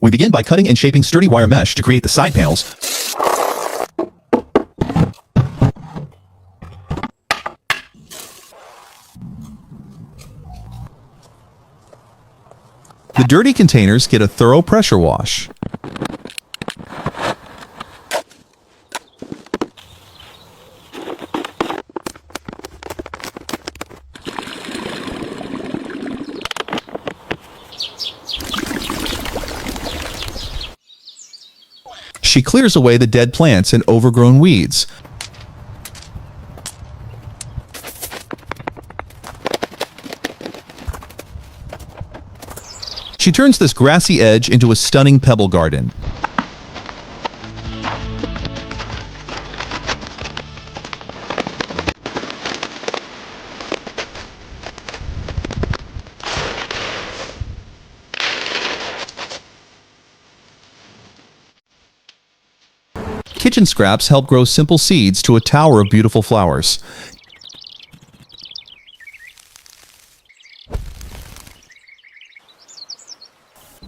We begin by cutting and shaping sturdy wire mesh to create the side panels. The dirty containers get a thorough pressure wash. She clears away the dead plants and overgrown weeds. She turns this grassy edge into a stunning pebble garden. Kitchen scraps help grow simple seeds to a tower of beautiful flowers.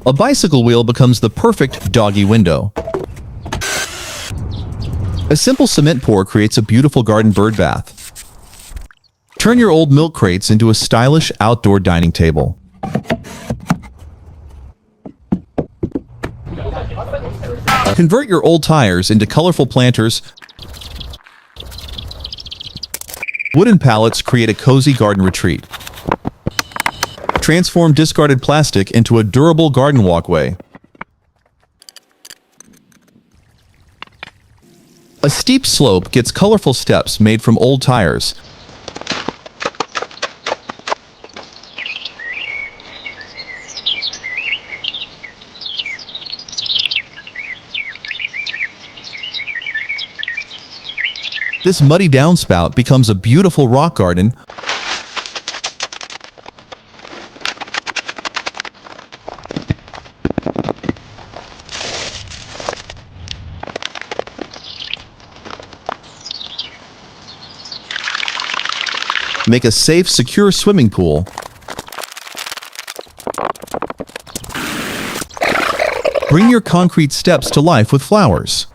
A bicycle wheel becomes the perfect doggy window. A simple cement pour creates a beautiful garden bird bath. Turn your old milk crates into a stylish outdoor dining table. Convert your old tires into colorful planters. Wooden pallets create a cozy garden retreat. Transform discarded plastic into a durable garden walkway. A steep slope gets colorful steps made from old tires. This muddy downspout becomes a beautiful rock garden. Make a safe, secure swimming pool. Bring your concrete steps to life with flowers.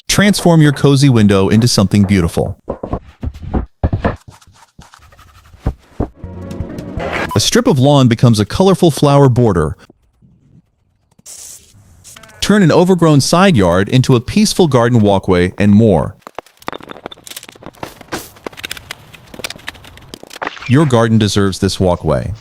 Transform your cozy window into something beautiful. A strip of lawn becomes a colorful flower border. Turn an overgrown side yard into a peaceful garden walkway, and more. Your garden deserves this walkway.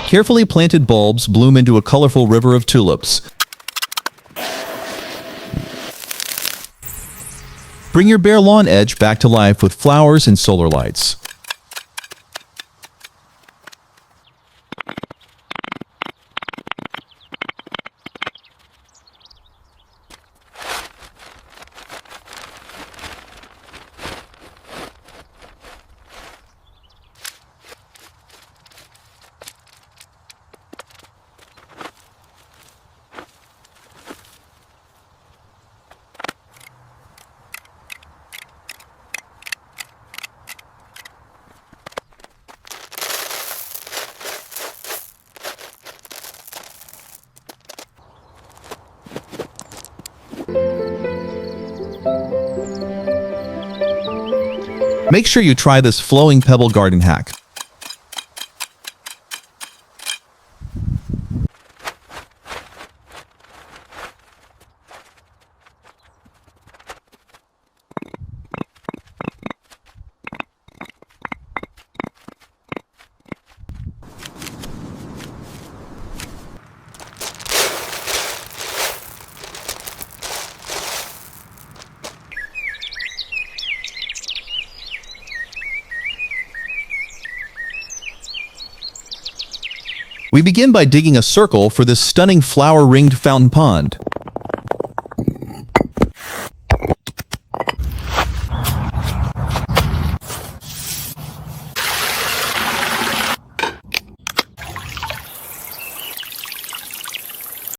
Carefully planted bulbs bloom into a colorful river of tulips. Bring your bare lawn edge back to life with flowers and solar lights. Make sure you try this flowing pebble garden hack. We begin by digging a circle for this stunning flower-ringed fountain pond.